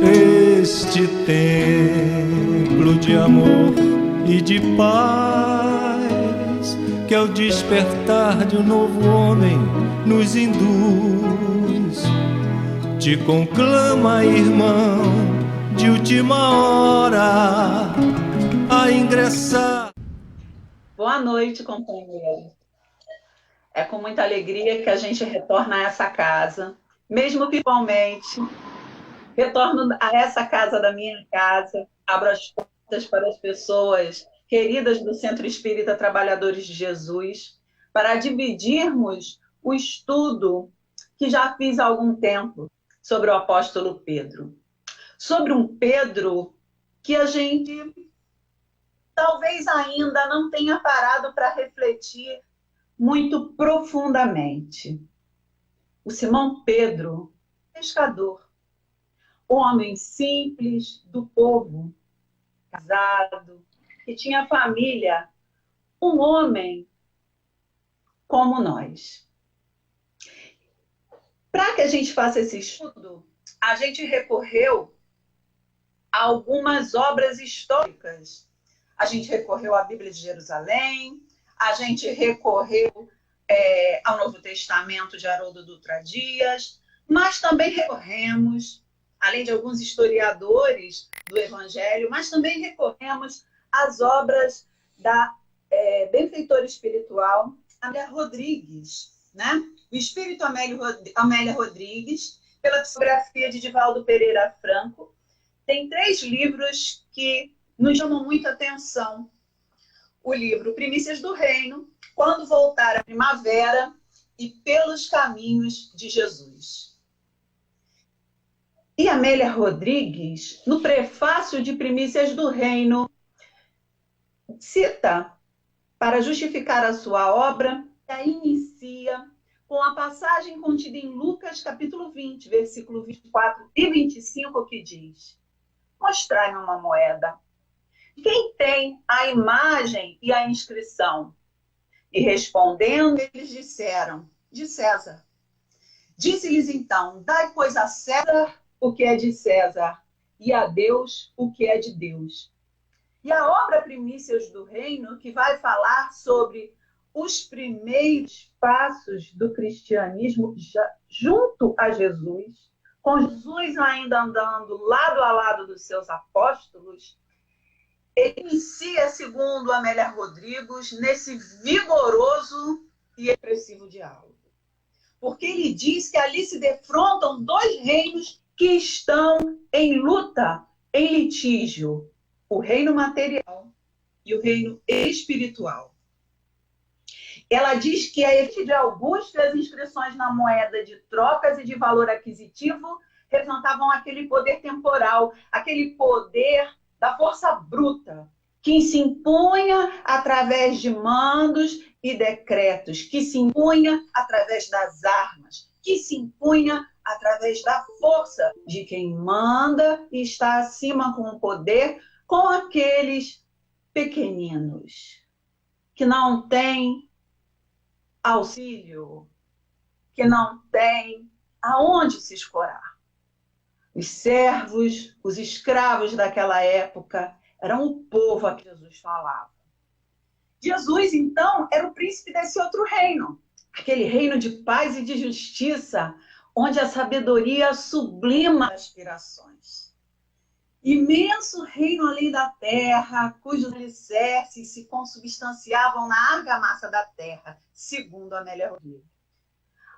Este templo de amor e de paz, que ao despertar de um novo homem nos induz, te conclama, irmão, de última hora a ingressar. Boa noite, companheiro. É com muita alegria que a gente retorna a essa casa, mesmo virtualmente. Retorno a essa casa da minha casa, abro as portas para as pessoas queridas do Centro Espírita Trabalhadores de Jesus, para dividirmos o estudo que já fiz há algum tempo sobre o apóstolo Pedro. Sobre um Pedro que a gente talvez ainda não tenha parado para refletir muito profundamente. O Simão Pedro, pescador, homem simples do povo, casado, que tinha família, um homem como nós. Para que a gente faça esse estudo, a gente recorreu a algumas obras históricas. A gente recorreu à Bíblia de Jerusalém, a gente recorreu ao Novo Testamento de Haroldo Dutra Dias, mas também recorremos, além de alguns historiadores do Evangelho, mas também recorremos às obras da benfeitora espiritual Amélia Rodrigues, né? O Espírito Amélia Rodrigues, pela psicografia de Divaldo Pereira Franco. Tem 3 livros que nos chamam muita atenção. O livro Primícias do Reino, Quando Voltar a Primavera e Pelos Caminhos de Jesus. E Amélia Rodrigues, no prefácio de Primícias do Reino, cita, para justificar a sua obra, a inicia com a passagem contida em Lucas, capítulo 20, versículo 24 e 25, que diz: mostrai-me uma moeda. Quem tem a imagem e a inscrição? E respondendo, eles disseram: de César. Disse-lhes então: dai, pois, a César o que é de César, e a Deus o que é de Deus. E a obra Primícias do Reino, que vai falar sobre os primeiros passos do cristianismo junto a Jesus, com Jesus ainda andando lado a lado dos seus apóstolos, ele inicia, segundo Amélia Rodrigues, nesse vigoroso e expressivo diálogo. Porque ele diz que ali se defrontam 2 reinos que estão em luta, em litígio. O reino material e o reino espiritual. Ela diz que a efeito de Augusto e as inscrições na moeda de trocas e de valor aquisitivo representavam aquele poder temporal, aquele poder da força bruta, que se impunha através de mandos e decretos, que se impunha através das armas, que se impunha através da força de quem manda e está acima com o poder, com aqueles pequeninos que não têm auxílio, que não têm aonde se escorar. Os servos, os escravos daquela época eram o povo a que Jesus falava. Jesus, então, era o príncipe desse outro reino, aquele reino de paz e de justiça, onde a sabedoria sublima as aspirações. Imenso reino além da terra, cujos alicerces se consubstanciavam na argamassa da terra, segundo Amélia Rodrigues.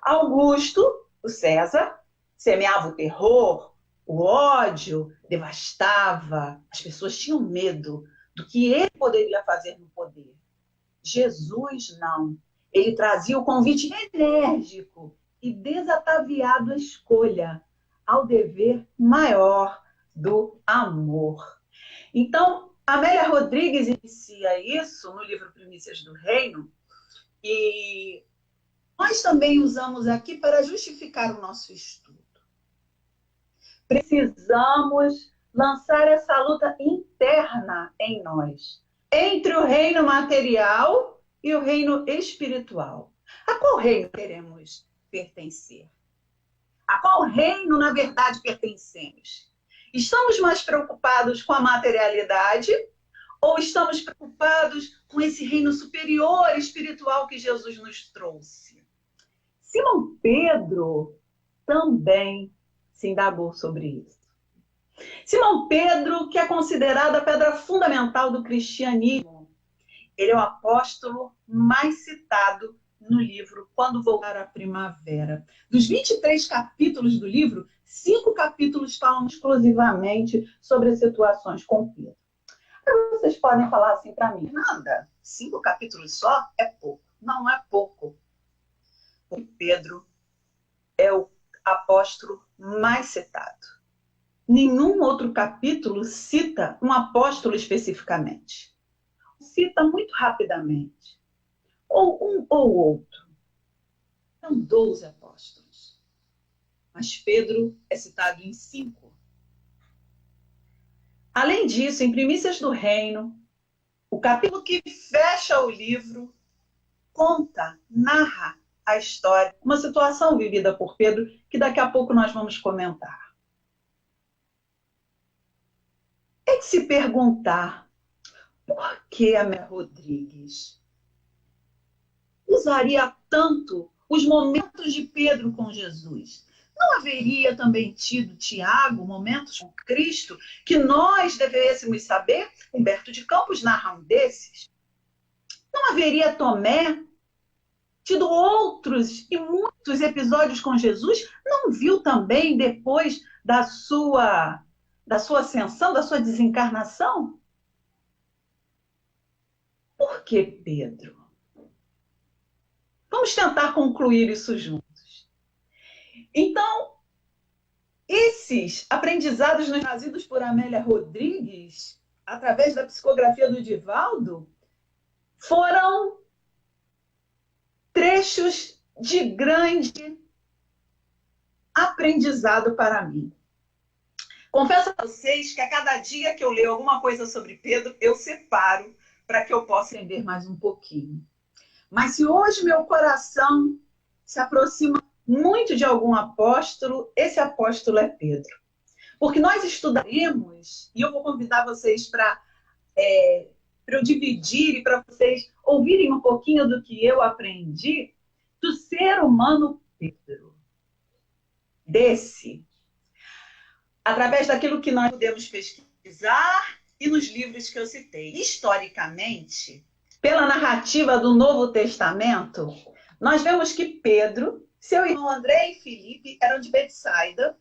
Augusto, o César, semeava o terror, o ódio, devastava. As pessoas tinham medo do que ele poderia fazer no poder. Jesus, não. Ele trazia o convite enérgico e desataviado à escolha, ao dever maior do amor. Então, Amélia Rodrigues inicia isso no livro Primícias do Reino, e nós também usamos aqui para justificar o nosso estudo. Precisamos lançar essa luta interna em nós, entre o reino material e o reino espiritual. A qual reino queremos pertencer? A qual reino, na verdade, pertencemos? Estamos mais preocupados com a materialidade ou estamos preocupados com esse reino superior espiritual que Jesus nos trouxe? Simão Pedro também se indagou sobre isso. Simão Pedro, que é considerado a pedra fundamental do cristianismo, ele é o apóstolo mais citado no livro Quando Voltar a Primavera. Dos 23 capítulos do livro, 5 capítulos falam exclusivamente sobre as situações com Pedro. Aí vocês podem falar assim para mim, nada, 5 capítulos só é pouco. Não é pouco. Porque Pedro é o apóstolo mais citado. Nenhum outro capítulo cita um apóstolo especificamente. Cita muito rapidamente. Ou um ou outro. São 12 apóstolos. Mas Pedro é citado em 5. Além disso, em Primícias do Reino, o capítulo que fecha o livro conta, narra a história, uma situação vivida por Pedro, que daqui a pouco nós vamos comentar. É de se perguntar, por que a Amélia Rodrigues usaria tanto os momentos de Pedro com Jesus? Não haveria também tido Tiago, momentos com Cristo, que nós devêssemos saber? Humberto de Campos narra um desses. Não haveria Tomé tido outros e muitos episódios com Jesus? Não viu também depois da sua ascensão, da sua desencarnação? Por que Pedro? Vamos tentar concluir isso juntos. Então, esses aprendizados nos trazidos por Amélia Rodrigues, através da psicografia do Divaldo, foram trechos de grande aprendizado para mim. Confesso a vocês que a cada dia que eu leio alguma coisa sobre Pedro, eu separo para que eu possa entender mais um pouquinho. Mas se hoje meu coração se aproxima muito de algum apóstolo, esse apóstolo é Pedro. Porque nós estudaremos, e eu vou convidar vocês para eu dividir e para vocês ouvirem um pouquinho do que eu aprendi do ser humano Pedro. Através daquilo que nós podemos pesquisar e nos livros que eu citei. Historicamente, pela narrativa do Novo Testamento, nós vemos que Pedro, seu irmão André e Filipe eram de Betsaida,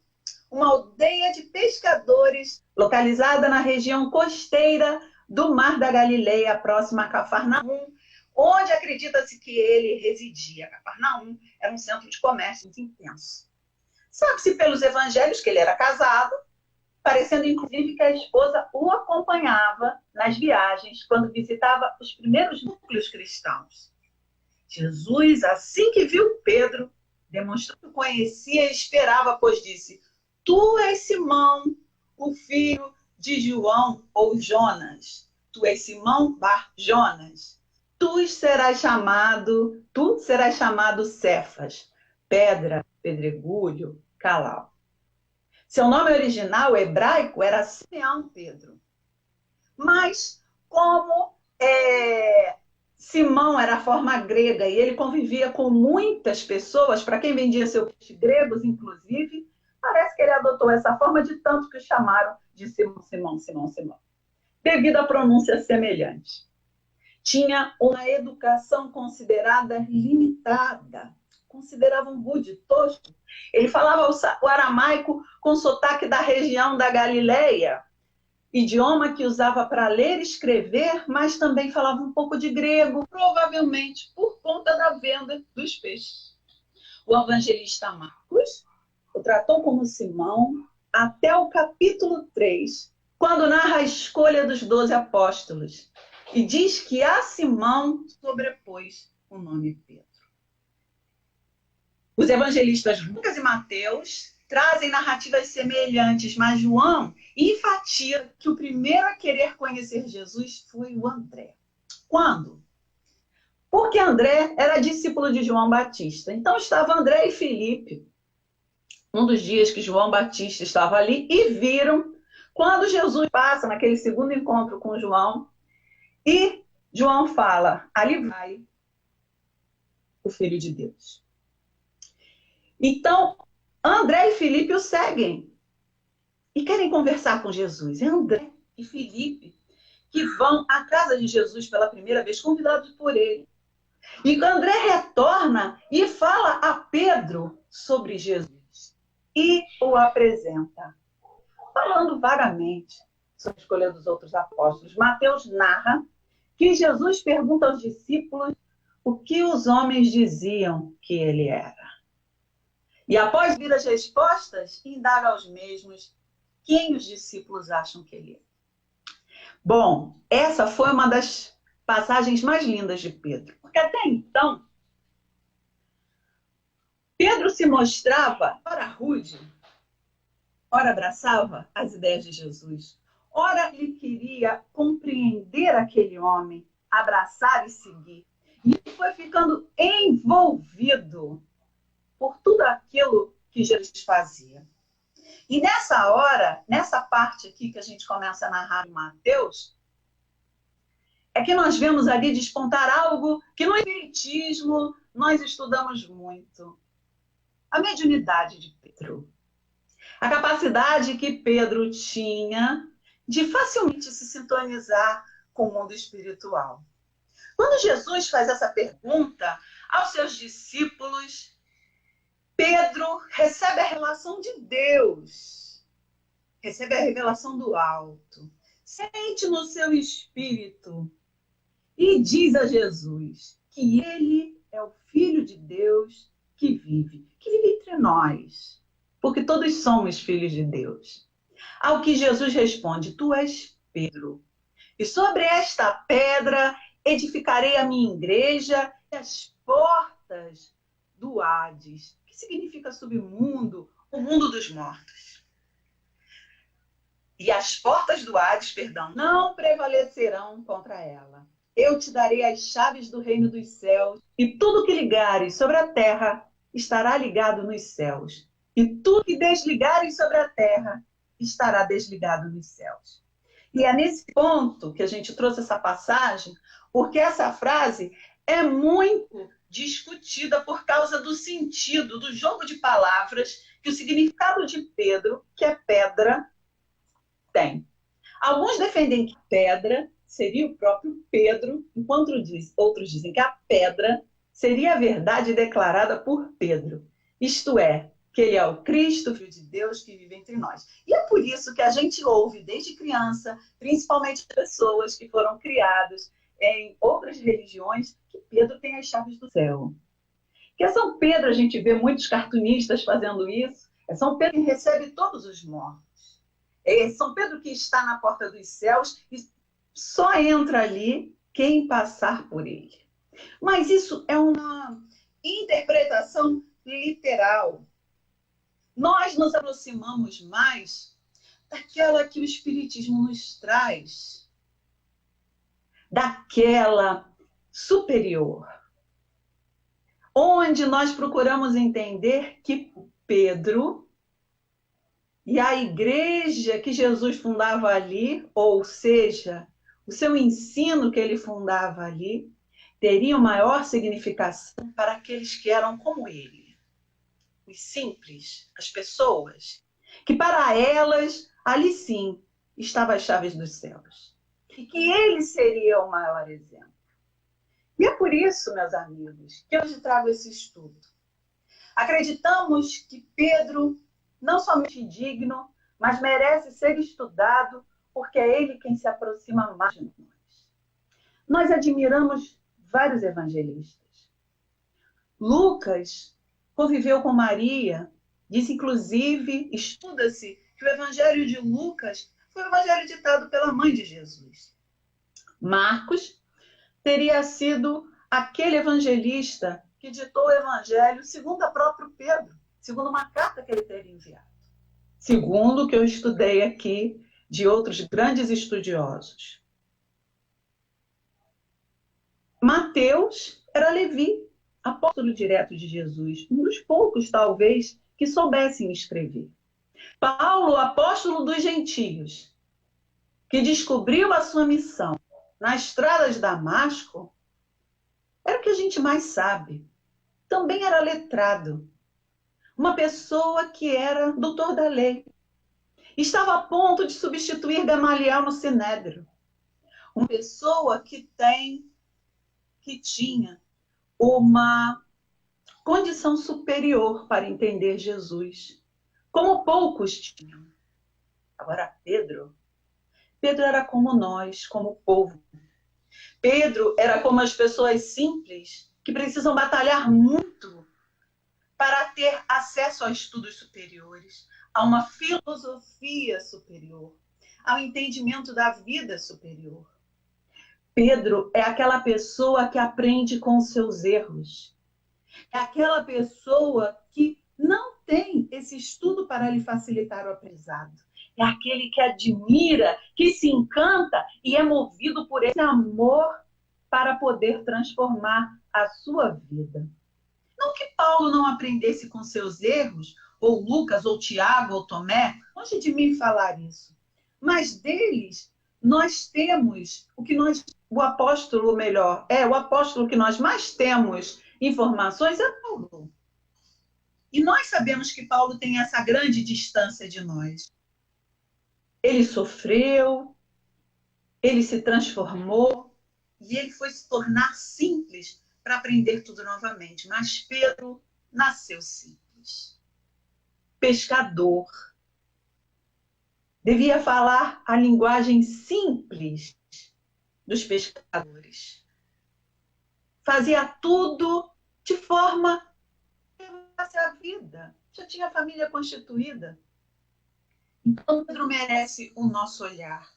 uma aldeia de pescadores localizada na região costeira do Mar da Galileia, próxima a Cafarnaum, onde acredita-se que ele residia. Cafarnaum era um centro de comércio muito intenso. Sabe-se pelos evangelhos que ele era casado, parecendo inclusive que a esposa o acompanhava nas viagens, quando visitava os primeiros núcleos cristãos. Jesus, assim que viu Pedro, demonstrou que o conhecia e esperava, pois disse: Tu és Simão, o filho de João ou Jonas. Tu és Simão Bar Jonas. Tu serás chamado Cefas, pedra, pedregulho, calau. Seu nome original hebraico era Simeão Pedro. Mas como Simão era a forma grega e ele convivia com muitas pessoas, para quem vendia seus gregos, inclusive, parece que ele adotou essa forma de tanto que o chamaram de Simão, devido à pronúncia semelhante. Tinha uma educação considerada limitada, consideravam rude, tosco. Ele falava o aramaico com sotaque da região da Galileia, idioma que usava para ler e escrever, mas também falava um pouco de grego, provavelmente por conta da venda dos peixes. O evangelista Marcos o tratou como Simão até o capítulo 3, quando narra a escolha dos 12 apóstolos, e diz que a Simão sobrepôs o nome Pedro. Os evangelistas Lucas e Mateus trazem narrativas semelhantes, mas João enfatiza que o primeiro a querer conhecer Jesus foi o André. Quando? Porque André era discípulo de João Batista. Então estava André e Filipe, um dos dias que João Batista estava ali, e viram quando Jesus passa naquele segundo encontro com João, e João fala, ali vai o Filho de Deus. Então, André e Filipe o seguem e querem conversar com Jesus. É André e Filipe que vão à casa de Jesus pela primeira vez, convidados por ele. E André retorna e fala a Pedro sobre Jesus e o apresenta, falando vagamente sobre a escolha dos outros apóstolos. Mateus narra que Jesus pergunta aos discípulos o que os homens diziam que ele era. E após vir as respostas, indaga aos mesmos quem os discípulos acham que ele é. Bom, essa foi uma das passagens mais lindas de Pedro, porque até então, Pedro se mostrava, ora rude, ora abraçava as ideias de Jesus, ora ele queria compreender aquele homem, abraçar e seguir. E ele foi ficando envolvido por tudo aquilo que Jesus fazia. E nessa hora, nessa parte aqui que a gente começa a narrar em Mateus, é que nós vemos ali despontar algo que no Espiritismo nós estudamos muito. A mediunidade de Pedro. A capacidade que Pedro tinha de facilmente se sintonizar com o mundo espiritual. Quando Jesus faz essa pergunta aos seus discípulos, Pedro recebe a relação de Deus, recebe a revelação do alto, sente no seu espírito e diz a Jesus que ele é o Filho de Deus que vive entre nós, porque todos somos filhos de Deus. Ao que Jesus responde, tu és Pedro, e sobre esta pedra edificarei a minha igreja e as portas do Hades, que significa submundo, o mundo dos mortos. E as portas do Hades, não prevalecerão contra ela. Eu te darei as chaves do reino dos céus, e tudo que ligares sobre a terra estará ligado nos céus, e tudo que desligares sobre a terra estará desligado nos céus. E é nesse ponto que a gente trouxe essa passagem, porque essa frase é muito discutida por causa do sentido, do jogo de palavras, que o significado de Pedro, que é pedra, tem. Alguns defendem que pedra seria o próprio Pedro, enquanto outros dizem que a pedra seria a verdade declarada por Pedro. Isto é, que ele é o Cristo, Filho de Deus, que vive entre nós. E é por isso que a gente ouve desde criança, principalmente pessoas que foram criadas em outras religiões, que Pedro tem as chaves do céu. Que é São Pedro, a gente vê muitos cartunistas fazendo isso, é São Pedro que recebe todos os mortos. É São Pedro que está na porta dos céus e só entra ali quem passar por ele. Mas isso é uma interpretação literal. Nós nos aproximamos mais daquela que o Espiritismo nos traz, daquela superior, onde nós procuramos entender que Pedro e a igreja que Jesus fundava ali, ou seja, o seu ensino que ele fundava ali, teria maior significação para aqueles que eram como ele, os simples, as pessoas, que para elas, ali sim, estavam as chaves dos céus. E que ele seria o maior exemplo. E é por isso, meus amigos, que hoje trago esse estudo. Acreditamos que Pedro não somente é digno, mas merece ser estudado, porque é ele quem se aproxima mais de nós. Nós admiramos vários evangelistas. Lucas conviveu com Maria, diz inclusive, estuda-se que o evangelho de Lucas foi o evangelho ditado pela mãe de Jesus. Marcos teria sido aquele evangelista que ditou o evangelho segundo a próprio Pedro, segundo uma carta que ele teria enviado, segundo o que eu estudei aqui de outros grandes estudiosos. Mateus era Levi, apóstolo direto de Jesus, um dos poucos, talvez, que soubessem escrever. Paulo, apóstolo dos gentios, que descobriu a sua missão na estrada de Damasco, era o que a gente mais sabe. Também era letrado. Uma pessoa que era doutor da lei. Estava a ponto de substituir Gamaliel no Sinédrio. Uma pessoa que tinha uma condição superior para entender Jesus, como poucos tinham. Agora, Pedro era como nós, como o povo. Pedro era como as pessoas simples que precisam batalhar muito para ter acesso a estudos superiores, a uma filosofia superior, ao entendimento da vida superior. Pedro é aquela pessoa que aprende com seus erros. É aquela pessoa que não tem esse estudo para lhe facilitar o aprendizado. É aquele que admira, que se encanta e é movido por esse amor para poder transformar a sua vida. Não que Paulo não aprendesse com seus erros, ou Lucas, ou Tiago, ou Tomé, longe de mim falar isso. Mas deles, nós temos o apóstolo que nós mais temos informações é Paulo. E nós sabemos que Paulo tem essa grande distância de nós. Ele sofreu, ele se transformou e ele foi se tornar simples para aprender tudo novamente. Mas Pedro nasceu simples. Pescador. Devia falar a linguagem simples dos pescadores. Fazia tudo de forma que levasse a vida. Já tinha família constituída. Então, Pedro merece o nosso olhar.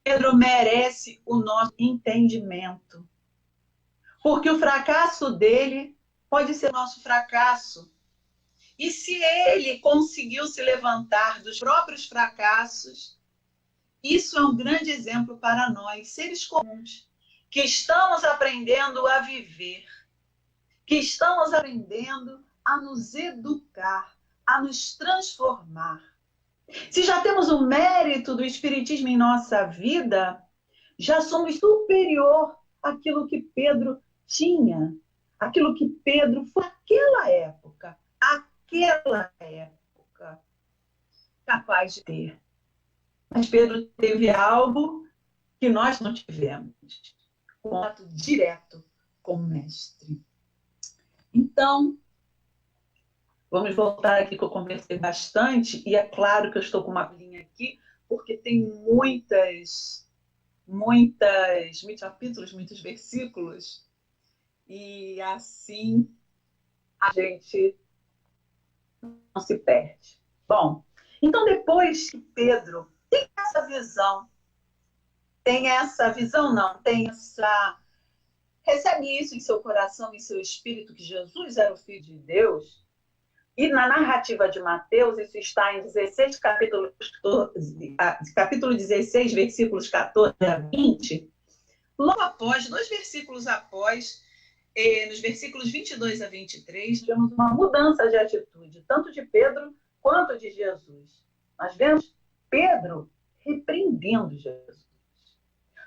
Pedro merece o nosso entendimento. Porque o fracasso dele pode ser nosso fracasso. E se ele conseguiu se levantar dos próprios fracassos, isso é um grande exemplo para nós, seres comuns, que estamos aprendendo a viver, que estamos aprendendo a nos educar, a nos transformar. Se já temos o mérito do Espiritismo em nossa vida, já somos superior àquilo que Pedro tinha, aquilo que Pedro foi naquela época capaz de ter. Mas Pedro teve algo que nós não tivemos, contato direto com o mestre. Então, vamos voltar aqui que eu conversei bastante, e é claro que eu estou com uma linha aqui, porque tem muitos capítulos, muitos versículos, e assim a gente não se perde. Bom, então depois que Pedro tem essa visão, recebe isso em seu coração, em seu espírito, que Jesus era o Filho de Deus, e na narrativa de Mateus, isso está em 16, capítulo 16, versículos 14 a 20, logo após, 2 versículos após, nos versículos 22 a 23, temos uma mudança de atitude, tanto de Pedro quanto de Jesus. Nós vemos Pedro repreendendo Jesus.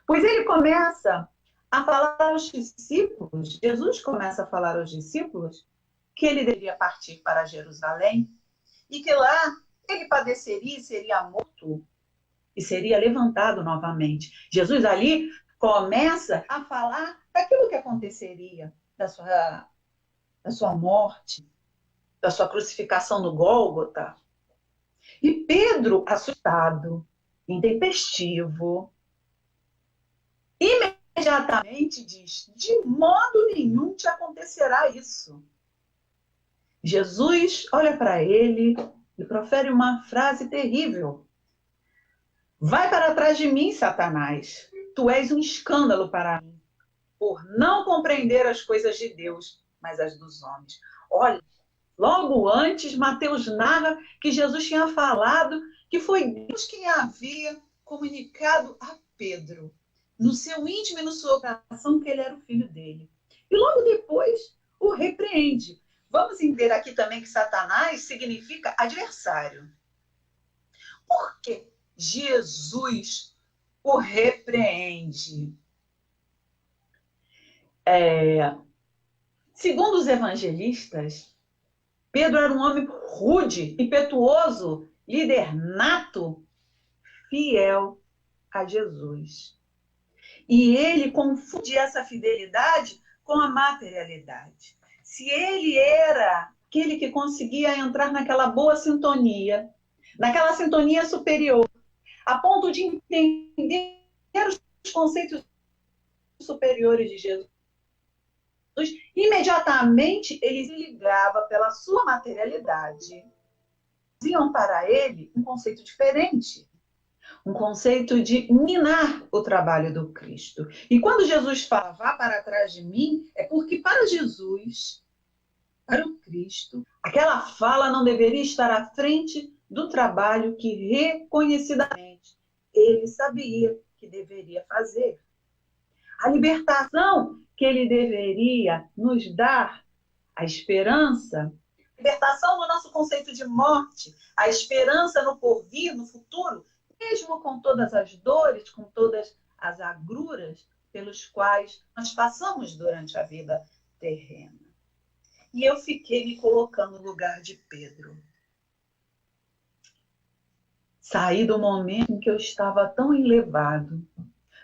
Pois ele começa a falar aos discípulos, Jesus começa a falar aos discípulos que ele deveria partir para Jerusalém e que lá ele padeceria e seria morto e seria levantado novamente. Jesus ali começa a falar daquilo que aconteceria, da sua morte, da sua crucificação no Gólgota. E Pedro, assustado, intempestivo, imediatamente diz: de modo nenhum te acontecerá isso. Jesus olha para ele e profere uma frase terrível. Vai para trás de mim, Satanás. Tu és um escândalo para mim, por não compreender as coisas de Deus, mas as dos homens. Olha, Logo antes, Mateus narra que Jesus tinha falado que foi Deus quem havia comunicado a Pedro, no seu íntimo e no seu coração, que ele era o filho dele. E logo depois o repreende. Vamos entender aqui também que Satanás significa adversário. Por que Jesus o repreende? Segundo os evangelistas, Pedro era um homem rude, impetuoso, líder nato, fiel a Jesus. E ele confunde essa fidelidade com a materialidade. Se ele era aquele que conseguia entrar naquela boa sintonia, naquela sintonia superior, a ponto de entender os conceitos superiores de Jesus, imediatamente ele se ligava pela sua materialidade. Diziam para ele um conceito diferente, um conceito de minar o trabalho do Cristo. E quando Jesus fala, vá para trás de mim, é porque para Jesus, para o Cristo, aquela fala não deveria estar à frente do trabalho que reconhecidamente ele sabia que deveria fazer. A libertação que ele deveria nos dar, a esperança, libertação no nosso conceito de morte, a esperança no porvir, no futuro, mesmo com todas as dores, com todas as agruras pelos quais nós passamos durante a vida terrena. E eu fiquei me colocando no lugar de Pedro. Saí do momento em que eu estava tão elevado.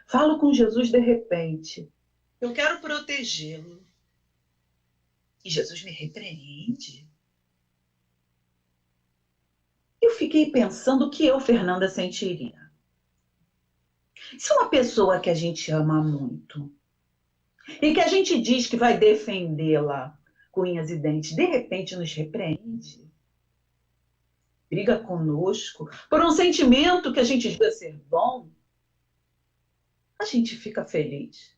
Falo com Jesus de repente. Eu quero protegê-lo. E Jesus me repreende. Eu fiquei pensando o que eu, Fernanda, sentiria. Se uma pessoa que a gente ama muito e que a gente diz que vai defendê-la com unhas e dentes, de repente nos repreende, briga conosco por um sentimento que a gente julga ser bom, a gente fica feliz.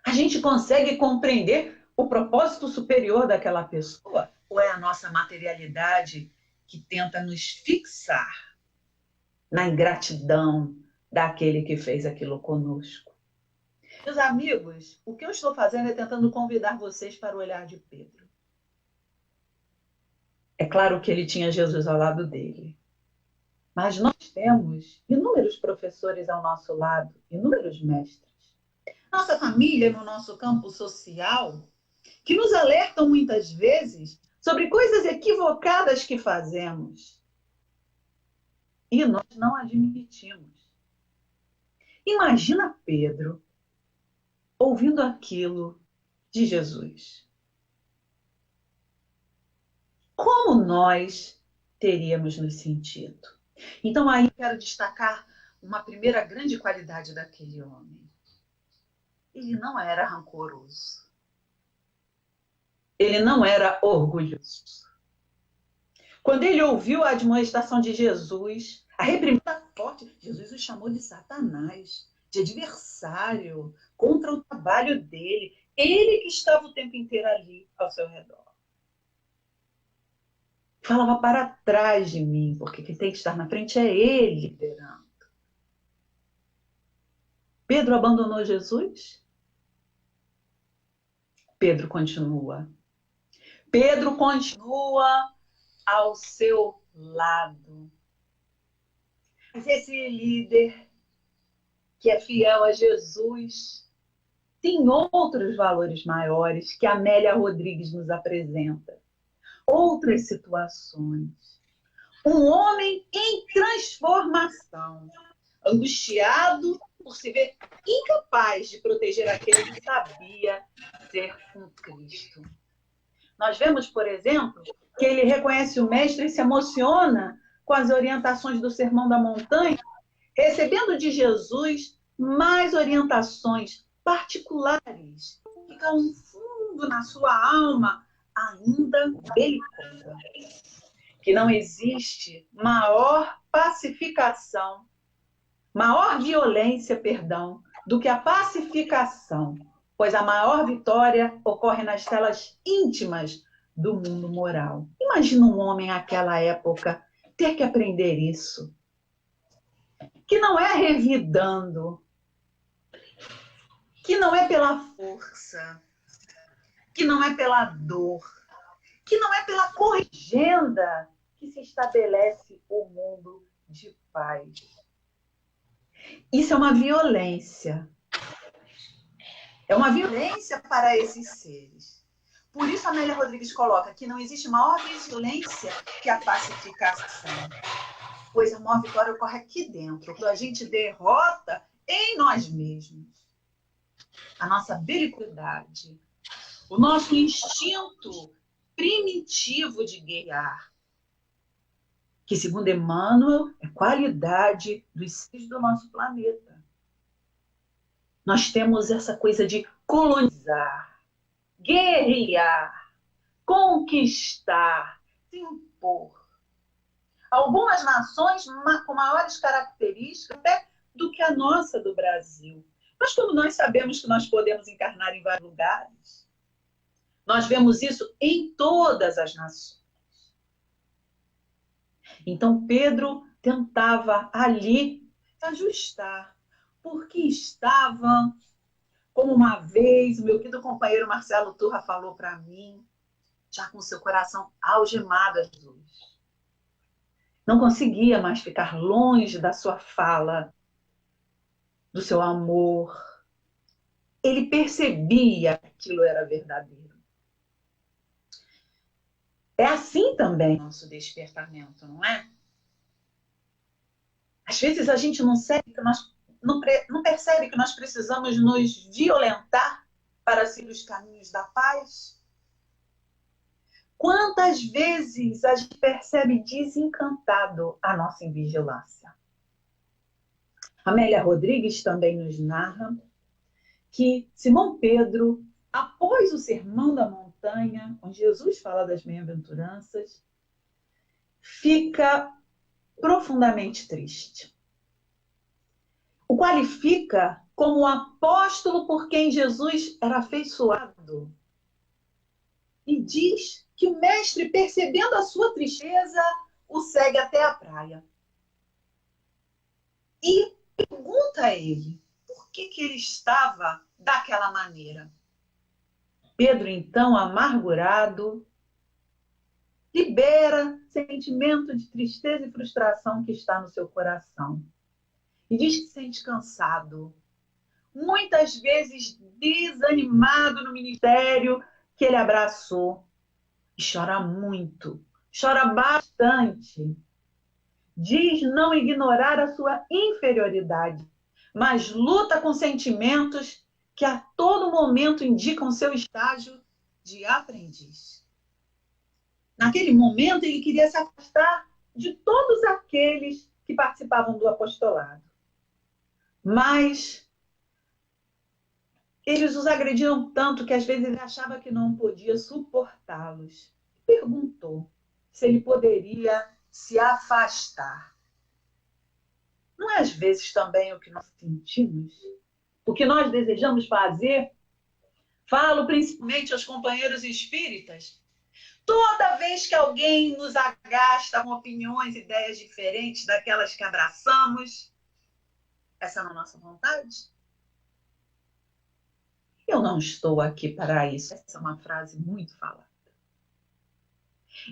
A gente consegue compreender o propósito superior daquela pessoa? Ou é a nossa materialidade que tenta nos fixar na ingratidão daquele que fez aquilo conosco? Meus amigos, o que eu estou fazendo é tentando convidar vocês para o olhar de Pedro. É claro que ele tinha Jesus ao lado dele. Mas nós temos inúmeros professores ao nosso lado, inúmeros mestres. Nossa família, no nosso campo social, que nos alertam muitas vezes sobre coisas equivocadas que fazemos. E nós não admitimos. Imagina Pedro ouvindo aquilo de Jesus. Como nós teríamos nos sentido? Então aí quero destacar uma primeira grande qualidade daquele homem. Ele não era rancoroso. Ele não era orgulhoso. Quando ele ouviu a admoestação de Jesus, a reprimenda forte, Jesus o chamou de Satanás, de adversário, contra o trabalho dele. Ele que estava o tempo inteiro ali ao seu redor. Falava para trás de mim, porque quem tem que estar na frente é ele liderando. Pedro abandonou Jesus? Pedro continua. Pedro continua ao seu lado. Mas esse líder que é fiel a Jesus tem outros valores maiores que Amélia Rodrigues nos apresenta. Outras situações. Um homem em transformação, angustiado por se ver incapaz de proteger aquele que sabia ser um Cristo. Nós vemos, por exemplo, que ele reconhece o mestre e se emociona com as orientações do Sermão da Montanha, recebendo de Jesus mais orientações particulares que caem fundo na sua alma, ainda belicosa. Que não existe maior pacificação, maior violência, do que a pacificação, pois a maior vitória ocorre nas celas íntimas do mundo moral. Imagina um homem naquela época ter que aprender isso. Que não é revidando, que não é pela força, que não é pela dor, que não é pela corrigenda que se estabelece o mundo de paz. Isso é uma violência. É uma violência para esses seres. Por isso, a Amélia Rodrigues coloca que não existe maior violência que a pacificação. Pois a maior vitória ocorre aqui dentro, quando a gente derrota em nós mesmos a nossa belicosidade, o nosso instinto primitivo de guerrear, que, segundo Emmanuel, é qualidade dos seres do nosso planeta. Nós temos essa coisa de colonizar, guerrear, conquistar, se impor. Algumas nações com maiores características até do que a nossa do Brasil. Mas como nós sabemos que nós podemos encarnar em vários lugares, nós vemos isso em todas as nações. Então Pedro tentava ali ajustar, porque estava, como uma vez o meu querido companheiro Marcelo Turra falou para mim, já com seu coração algemado a Jesus. Não conseguia mais ficar longe da sua fala, do seu amor. Ele percebia que aquilo era verdadeiro. É assim também o nosso despertamento, não é? Às vezes a gente não percebe que nós precisamos nos violentar para seguir os caminhos da paz. Quantas vezes a gente percebe desencantado a nossa invigilância? Amélia Rodrigues também nos narra que Simão Pedro, após o Sermão da Montanha, onde Jesus fala das bem-aventuranças, fica profundamente triste. O qualifica como o apóstolo por quem Jesus era afeiçoado. E diz que o mestre, percebendo a sua tristeza, o segue até a praia. E pergunta a ele por que ele estava daquela maneira. Pedro, então, amargurado, libera sentimento de tristeza e frustração que está no seu coração. E diz que se sente cansado, muitas vezes desanimado no ministério que ele abraçou. E chora muito, chora bastante. Diz não ignorar a sua inferioridade, mas luta com sentimentos que a todo momento indicam seu estágio de aprendiz. Naquele momento, ele queria se afastar de todos aqueles que participavam do apostolado. Mas eles os agrediram tanto que às vezes ele achava que não podia suportá-los. Perguntou se ele poderia se afastar. Não é às vezes também o que nós sentimos? O que nós desejamos fazer? Falo principalmente aos companheiros espíritas. Toda vez que alguém nos agasta com opiniões, ideias diferentes daquelas que abraçamos, essa não é a nossa vontade? Eu não estou aqui para isso. Essa é uma frase muito falada.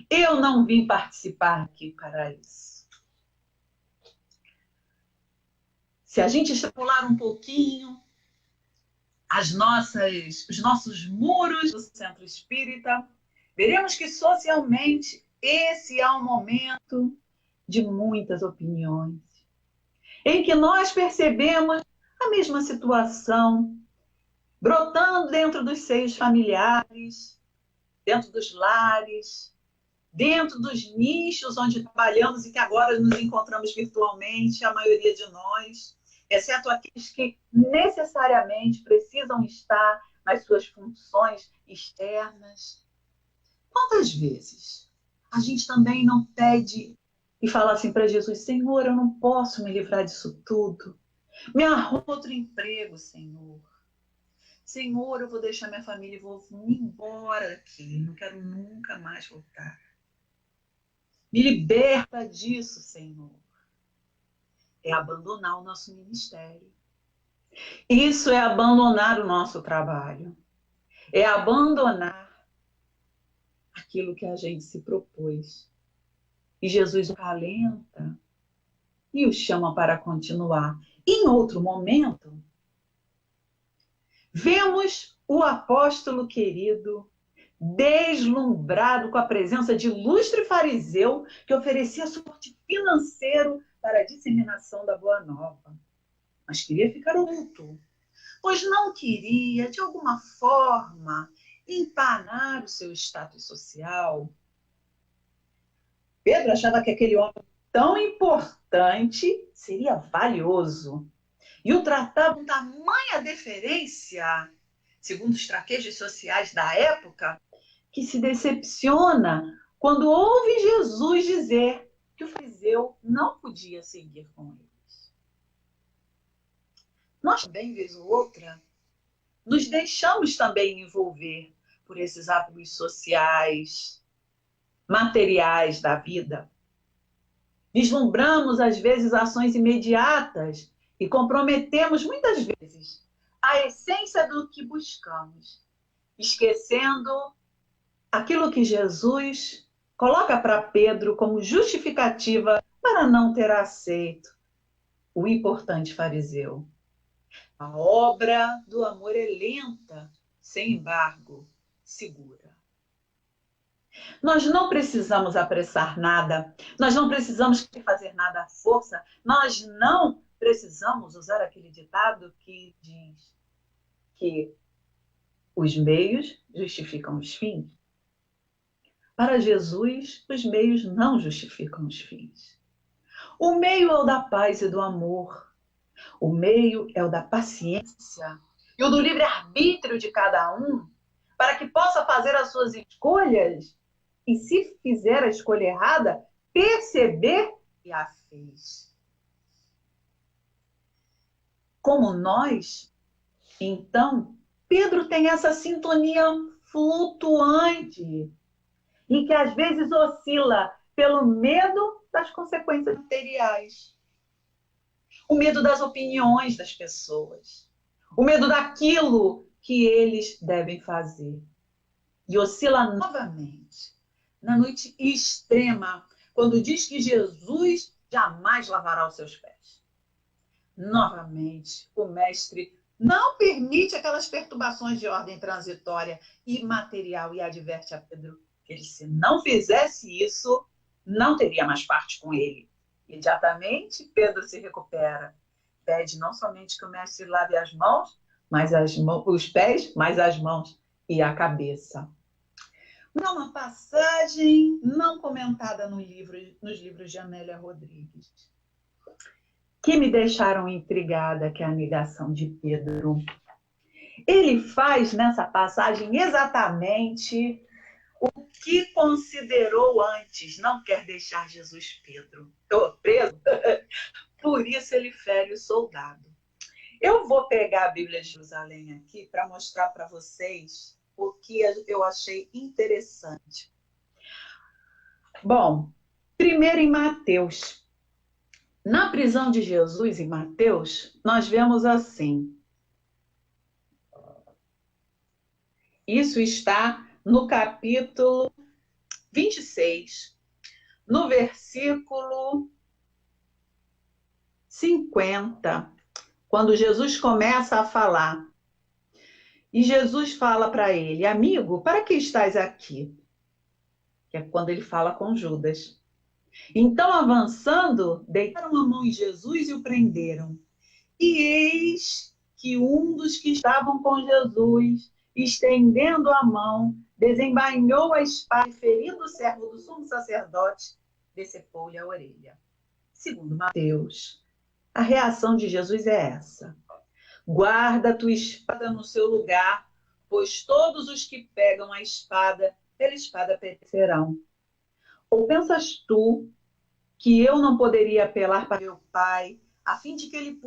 Eu não vim participar aqui para isso. Se a gente extrapolar um pouquinho os nossos muros do centro espírita, veremos que socialmente esse é um momento de muitas opiniões, em que nós percebemos a mesma situação brotando dentro dos seios familiares, dentro dos lares, dentro dos nichos onde trabalhamos e que agora nos encontramos virtualmente, a maioria de nós, exceto aqueles que necessariamente precisam estar nas suas funções externas. Quantas vezes a gente também não pede e fala assim para Jesus: Senhor, eu não posso me livrar disso tudo. Me arruma outro emprego, Senhor. Senhor, eu vou deixar minha família e vou me embora daqui. Não quero nunca mais voltar. Me liberta disso, Senhor. É abandonar o nosso ministério. Isso é abandonar o nosso trabalho. É abandonar aquilo que a gente se propôs. E Jesus o acalenta e o chama para continuar. Em outro momento, vemos o apóstolo querido deslumbrado com a presença de ilustre fariseu que oferecia suporte financeiro para a disseminação da boa nova. Mas queria ficar oculto, pois não queria, de alguma forma, empanar o seu status social. Pedro achava que aquele homem tão importante seria valioso e o tratava com tamanha deferência, segundo os traquejos sociais da época, que se decepciona quando ouve Jesus dizer que o fariseu não podia seguir com eles. Nós também, vez ou outra, nos deixamos também envolver por esses hábitos sociais, materiais da vida. Vislumbramos, às vezes, ações imediatas e comprometemos, muitas vezes, a essência do que buscamos, esquecendo aquilo que Jesus coloca para Pedro como justificativa para não ter aceito o importante fariseu. A obra do amor é lenta, sem embargo, segura. Nós não precisamos apressar nada, nós não precisamos fazer nada à força, nós não precisamos usar aquele ditado que diz que os meios justificam os fins. Para Jesus, os meios não justificam os fins. O meio é o da paz e do amor. O meio é o da paciência e o do livre-arbítrio de cada um, para que possa fazer as suas escolhas e, se fizer a escolha errada, perceber que a fez. Como nós, então, Pedro tem essa sintonia flutuante e que às vezes oscila pelo medo das consequências materiais, o medo das opiniões das pessoas, o medo daquilo que eles devem fazer. E oscila novamente na noite extrema, quando diz que Jesus jamais lavará os seus pés. Novamente, o mestre não permite aquelas perturbações de ordem transitória e material e adverte a Pedro que ele, se não fizesse isso, não teria mais parte com ele. Imediatamente, Pedro se recupera. Pede não somente que o mestre lave as mãos, mas os pés, mas as mãos e a cabeça. Há uma passagem não comentada nos livros de Amélia Rodrigues, que me deixaram intrigada, que é a negação de Pedro. Ele faz nessa passagem exatamente o que considerou antes, não quer deixar Jesus preso, por isso ele fere o soldado. Eu vou pegar a Bíblia de Jerusalém aqui para mostrar para vocês o que eu achei interessante. Bom, primeiro em Mateus. Na prisão de Jesus, em Mateus, nós vemos assim. Isso está no capítulo 26, no versículo 50, quando Jesus começa a falar. E Jesus fala para ele: amigo, para que estás aqui? Que é quando ele fala com Judas. Então, avançando, deitaram a mão em Jesus e o prenderam. E eis que um dos que estavam com Jesus, estendendo a mão, desembainhou a espada e, ferindo o servo do sumo sacerdote, decepou-lhe a orelha. Segundo Mateus, a reação de Jesus é essa: guarda a tua espada no seu lugar, pois todos os que pegam a espada, pela espada perecerão. Ou pensas tu que eu não poderia apelar para meu Pai, a fim de que ele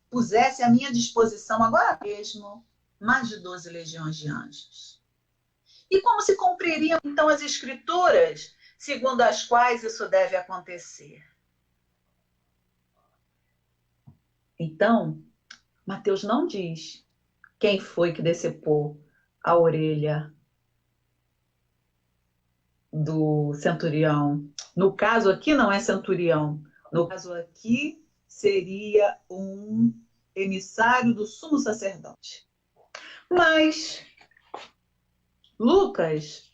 pusesse à minha disposição agora mesmo mais de 12 legiões de anjos. E como se cumpririam, então, as Escrituras, segundo as quais isso deve acontecer? Então, Mateus não diz quem foi que decepou a orelha do centurião. No caso aqui não é centurião. No caso aqui seria um emissário do sumo sacerdote. Mas Lucas,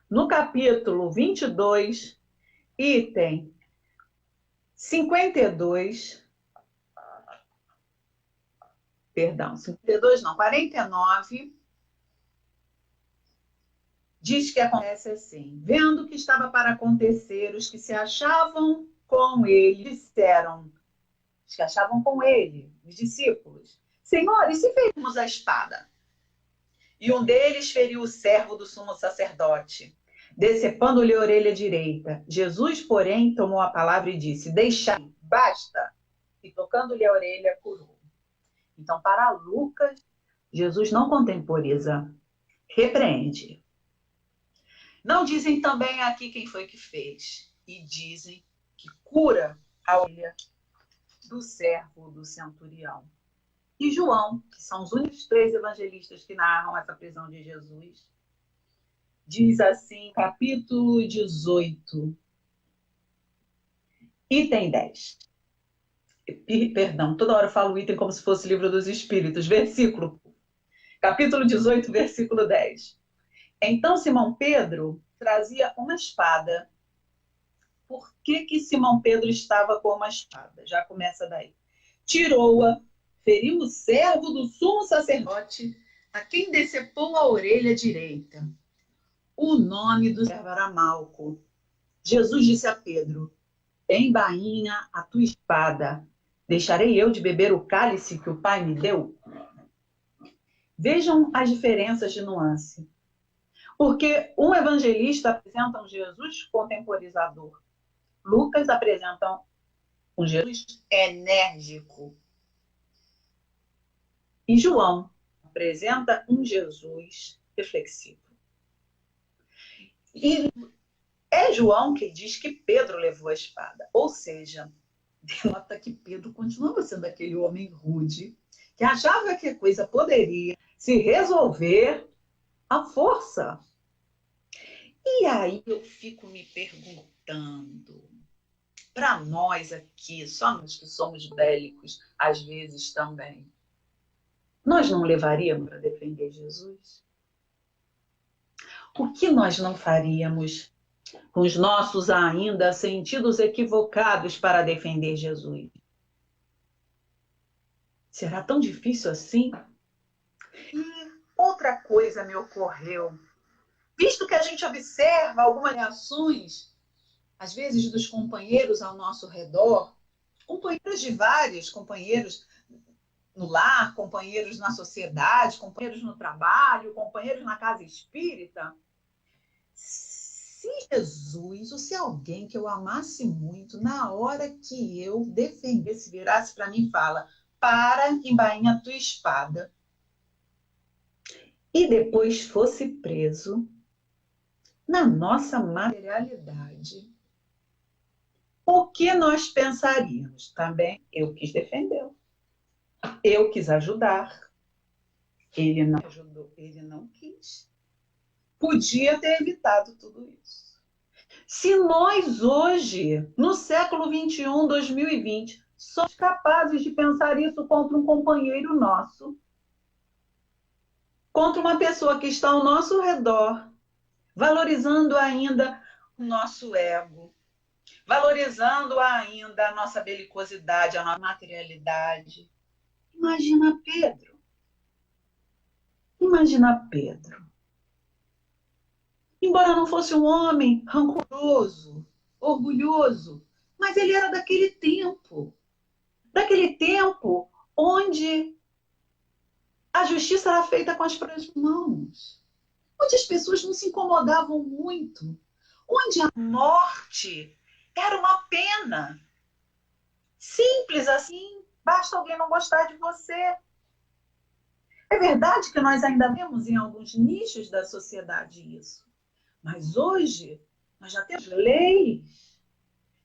no capítulo 22, item 52, perdão, 52 não, 49, diz que acontece assim: vendo que estava para acontecer, os que se achavam com ele disseram, os que achavam com ele, os discípulos, Senhor, e se ferirmos a espada? E um deles feriu o servo do sumo sacerdote, decepando-lhe a orelha direita. Jesus, porém, tomou a palavra e disse, deixai, basta. E tocando-lhe a orelha, curou. Então, para Lucas, Jesus não contemporiza, repreende. Não dizem também aqui quem foi que fez. E dizem que cura a orelha do servo do centurião. E João, que são os únicos 3 evangelistas que narram essa prisão de Jesus, diz assim, capítulo 18, item 10. Perdão, toda hora eu falo item como se fosse o livro dos Espíritos, versículo, capítulo 18, versículo 10. Então Simão Pedro trazia uma espada. Por que Simão Pedro estava com uma espada? Já começa daí. Tirou-a, feriu o servo do sumo sacerdote, a quem decepou a orelha direita. O nome do servo era Malco. Jesus disse a Pedro, embainha a tua espada. Deixarei eu de beber o cálice que o Pai me deu? Vejam as diferenças de nuance. Porque um evangelista apresenta um Jesus contemporizador. Lucas apresenta um Jesus enérgico. E João apresenta um Jesus reflexivo. E é João que diz que Pedro levou a espada. Ou seja, denota que Pedro continuava sendo aquele homem rude, que achava que a coisa poderia se resolver à força. E aí eu fico me perguntando, para nós aqui, só nós que somos bélicos, às vezes também, nós não levaríamos para defender Jesus? O que nós não faríamos com os nossos ainda sentidos equivocados para defender Jesus? Será tão difícil assim? E outra coisa me ocorreu. Visto que a gente observa algumas reações, às vezes dos companheiros ao nosso redor, companheiros de vários, companheiros no lar, companheiros na sociedade, companheiros no trabalho, companheiros na casa espírita. Se Jesus, ou se alguém que eu amasse muito, na hora que eu defendesse, virasse para mim e fala, para, embainha a tua espada, e depois fosse preso, na nossa materialidade, o que nós pensaríamos? Também eu quis defendê-lo. Eu quis ajudar. Ele não ajudou, ele não quis. Podia ter evitado tudo isso. Se nós hoje, no século 21, 2020, somos capazes de pensar isso contra um companheiro nosso, contra uma pessoa que está ao nosso redor, valorizando ainda o nosso ego, valorizando ainda a nossa belicosidade, a nossa materialidade. Imagina Pedro. Imagina Pedro. Embora não fosse um homem rancoroso, orgulhoso, mas ele era daquele tempo onde a justiça era feita com as próprias mãos, onde as pessoas não se incomodavam muito, onde a morte era uma pena. Simples assim, basta alguém não gostar de você. É verdade que nós ainda vemos em alguns nichos da sociedade isso, mas hoje nós já temos leis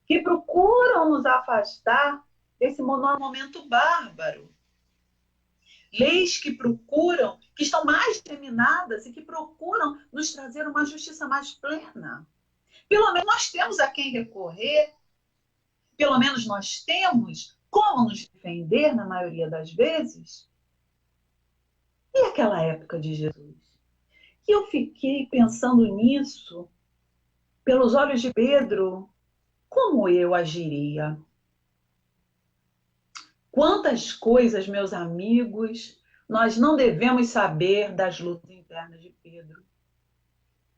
que procuram nos afastar desse momento bárbaro. Leis que procuram, que estão mais determinadas e que procuram nos trazer uma justiça mais plena. Pelo menos nós temos a quem recorrer, pelo menos nós temos como nos defender na maioria das vezes. E aquela época de Jesus? E eu fiquei pensando nisso, pelos olhos de Pedro, como eu agiria? Quantas coisas, meus amigos, nós não devemos saber das lutas internas de Pedro.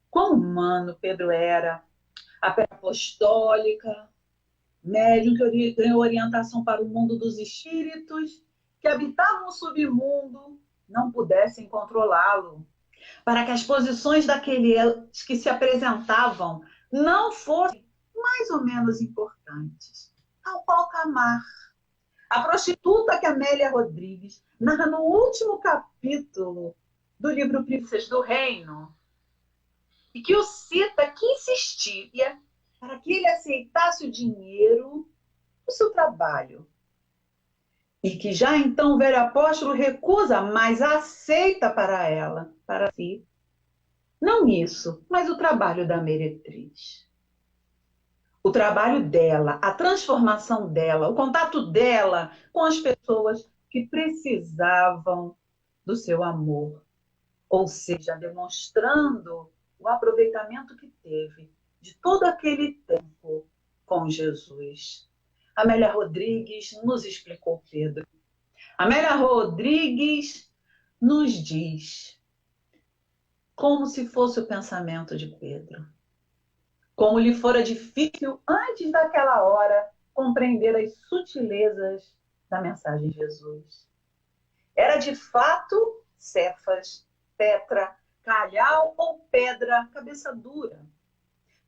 Quão humano Pedro era, a pedra apostólica, médium que ganhou orientação para o mundo dos espíritos, que habitavam o submundo, não pudessem controlá-lo, para que as posições daqueles que se apresentavam não fossem mais ou menos importantes. Tal qual Camar, a prostituta que Amélia Rodrigues narra no último capítulo do livro Princesas do Reino, e que o cita, que insistia para que ele aceitasse o dinheiro do seu trabalho. E que já então o velho apóstolo recusa, mas aceita para ela, para si. Não isso, mas o trabalho da meretriz. O trabalho dela, a transformação dela, o contato dela com as pessoas que precisavam do seu amor. Ou seja, demonstrando o aproveitamento que teve de todo aquele tempo com Jesus. Amélia Rodrigues nos explicou Pedro. Amélia Rodrigues nos diz, como se fosse o pensamento de Pedro, como lhe fora difícil, antes daquela hora, compreender as sutilezas da mensagem de Jesus. Era de fato Cefas, Petra, calhau ou pedra, cabeça dura.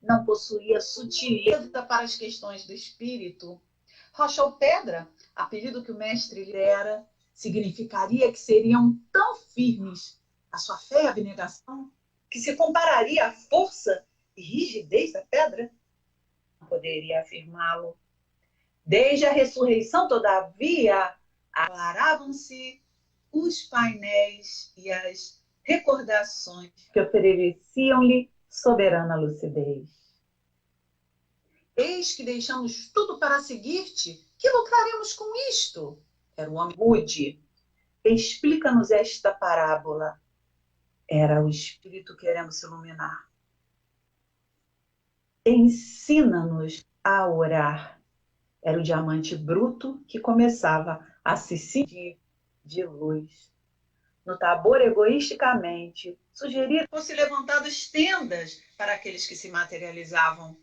Não possuía sutileza para as questões do espírito. Rocha ou pedra, apelido que o mestre lhe dera, significaria que seriam tão firmes a sua fé e abnegação que se compararia à força e rigidez da pedra? Não poderia afirmá-lo. Desde a ressurreição, todavia, aclaravam-se os painéis e as recordações que ofereciam-lhe soberana lucidez. Eis que deixamos tudo para seguir-te. Que lucraremos com isto? Era o homem rude. Explica-nos esta parábola. Era o espírito querendo se iluminar. Ensina-nos a orar. Era o diamante bruto que começava a se cindir de luz. No Tabor, egoisticamente, sugeria que fossem levantadas tendas para aqueles que se materializavam.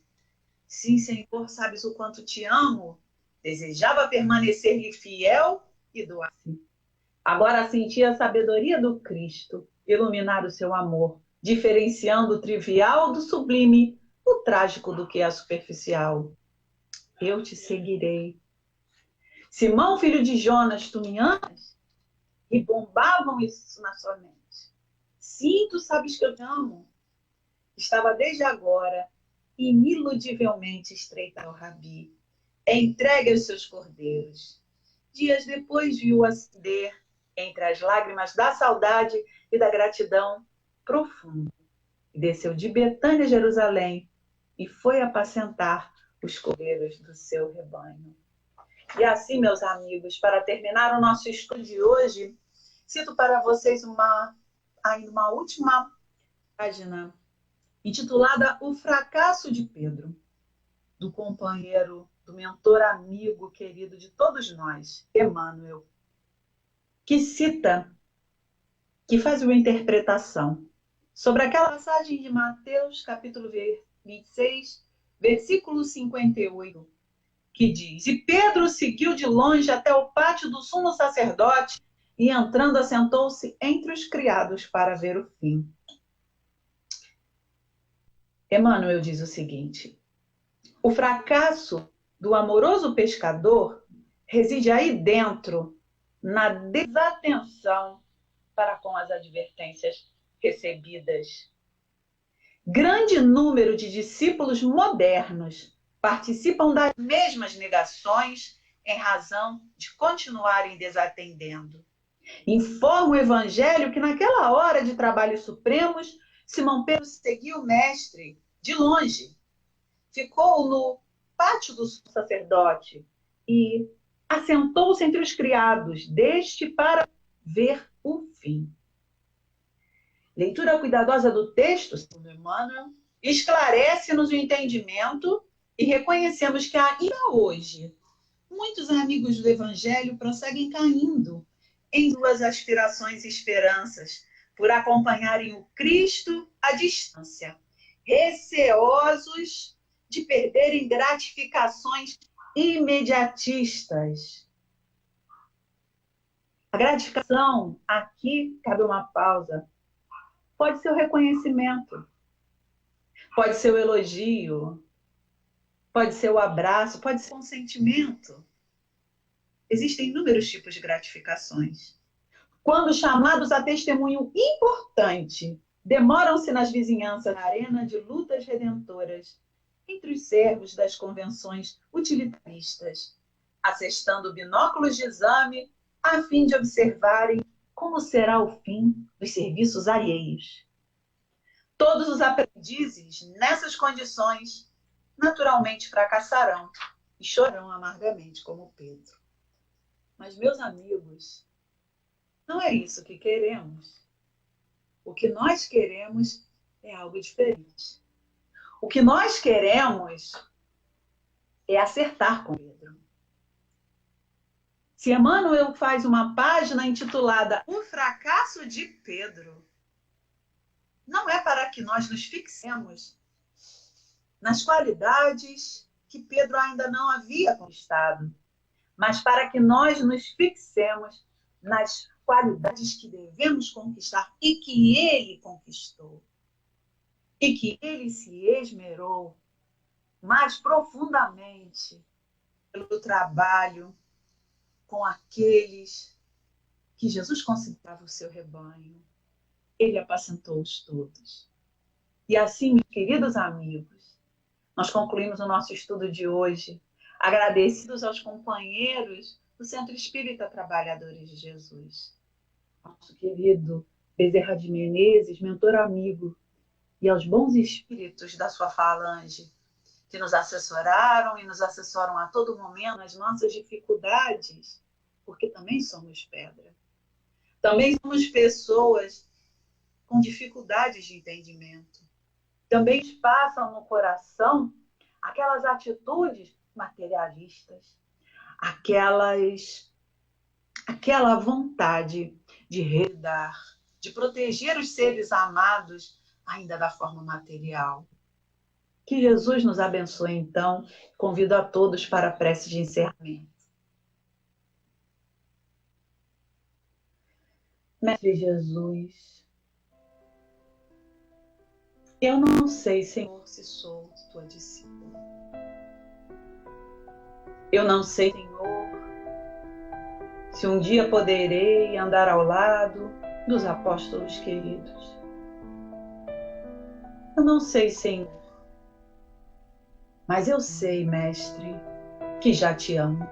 Sim, Senhor, sabes o quanto te amo. Desejava permanecer-lhe fiel e doar-se. Agora sentia a sabedoria do Cristo iluminar o seu amor, diferenciando o trivial do sublime, o trágico do que é superficial. Eu te seguirei. Simão, filho de Jonas, tu me amas? E bombavam isso na sua mente. Sim, tu sabes que eu te amo. Estava desde agora ineludivelmente estreita ao Rabi, entregue aos seus cordeiros. Dias depois viu acender, entre as lágrimas da saudade e da gratidão profunda, e desceu de Betânia a Jerusalém e foi apacentar os cordeiros do seu rebanho. E assim, meus amigos, para terminar o nosso estudo de hoje, cito para vocês ainda uma última página intitulada O Fracasso de Pedro, do companheiro, do mentor amigo querido de todos nós, Emmanuel, que cita, que faz uma interpretação sobre aquela passagem de Mateus, capítulo 26, versículo 58, que diz: E Pedro seguiu de longe até o pátio do sumo sacerdote e, entrando, assentou-se entre os criados para ver o fim. Emmanuel diz o seguinte: o fracasso do amoroso pescador reside aí dentro, na desatenção para com as advertências recebidas. Grande número de discípulos modernos participam das mesmas negações em razão de continuarem desatendendo. Informa o Evangelho que naquela hora de trabalhos supremos, Simão Pedro seguiu o mestre de longe. Ficou no pátio do sacerdote e assentou-se entre os criados deste para ver o fim. Leitura cuidadosa do texto, segundo Emmanuel, esclarece-nos o entendimento e reconhecemos que ainda hoje muitos amigos do Evangelho prosseguem caindo em suas aspirações e esperanças por acompanharem o Cristo à distância, receosos de perderem gratificações imediatistas. A gratificação, aqui cabe uma pausa, pode ser o reconhecimento, pode ser o elogio, pode ser o abraço, pode ser o consentimento. Existem inúmeros tipos de gratificações. Quando chamados a testemunho importante, demoram-se nas vizinhanças da arena de lutas redentoras, entre os servos das convenções utilitaristas, assestando binóculos de exame a fim de observarem como será o fim dos serviços alheios. Todos os aprendizes nessas condições naturalmente fracassarão e chorarão amargamente como Pedro. Mas, meus amigos, não é isso que queremos. O que nós queremos é algo diferente. O que nós queremos é acertar com Pedro. Se Emmanuel faz uma página intitulada O Fracasso de Pedro, não é para que nós nos fixemos nas qualidades que Pedro ainda não havia conquistado, mas para que nós nos fixemos nas qualidades que devemos conquistar e que ele conquistou. E que ele se esmerou mais profundamente pelo trabalho com aqueles que Jesus considerava o seu rebanho. Ele apacentou-os todos. E assim, meus queridos amigos, nós concluímos o nosso estudo de hoje, agradecidos aos companheiros do Centro Espírita Trabalhadores de Jesus. Nosso querido Bezerra de Menezes, mentor amigo, e aos bons espíritos da sua falange, que nos assessoraram e nos assessoram a todo momento nas nossas dificuldades, porque também somos pedra. Também somos pessoas com dificuldades de entendimento. Também passam no coração aquelas atitudes materialistas, aquela vontade de redar, de proteger os seres amados ainda da forma material. Que Jesus nos abençoe, então. Convido a todos para a prece de encerramento. Mestre Jesus, eu não sei, Senhor, se sou tua discípula. Eu não sei, Senhor, se um dia poderei andar ao lado dos apóstolos queridos. Eu não sei, Senhor, mas eu sei, Mestre, que já te amo.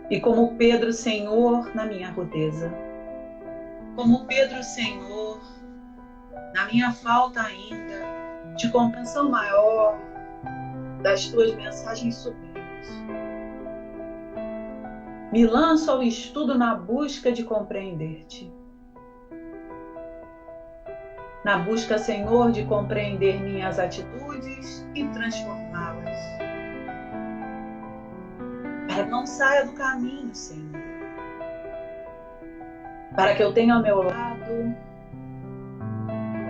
E como Pedro, Senhor, na minha rudeza. Como Pedro, Senhor, na minha falta ainda de compreensão maior das tuas mensagens sublimes. Me lanço ao estudo na busca de compreender-te. Na busca, Senhor, de compreender minhas atitudes e transformá-las. Para que não saia do caminho, Senhor. Para que eu tenha ao meu lado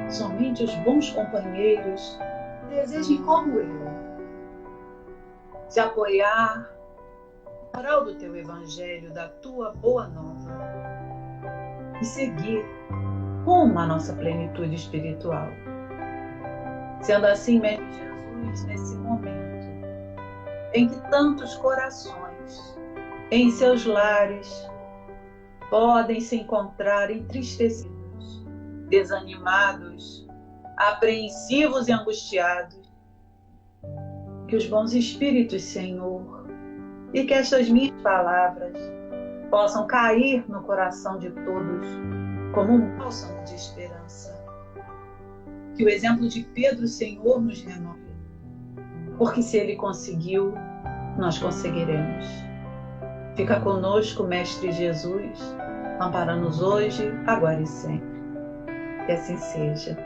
somente os bons companheiros que desejem, como eu, se apoiar no farol do teu Evangelho, da tua boa nova, e seguir rumo à nossa plenitude espiritual. Sendo assim, Mestre Jesus, nesse momento em que tantos corações, em seus lares, podem se encontrar entristecidos, desanimados, apreensivos e angustiados. Que os bons espíritos, Senhor, e que estas minhas palavras possam cair no coração de todos como um bálsamo de esperança. Que o exemplo de Pedro, Senhor, nos renove, porque se ele conseguiu, nós conseguiremos. Fica conosco, Mestre Jesus, ampara-nos hoje, agora e sempre. Que assim seja.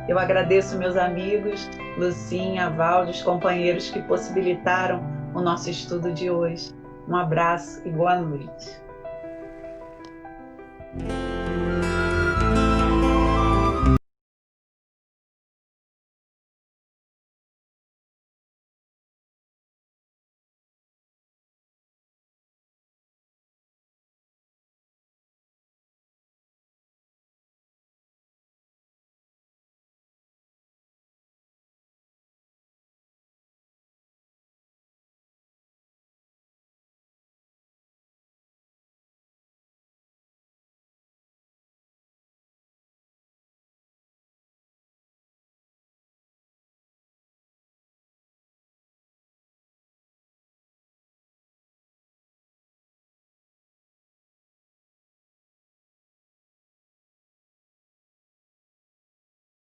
Eu agradeço meus amigos, Lucinha, Valde, os companheiros que possibilitaram o nosso estudo de hoje. Um abraço e boa noite.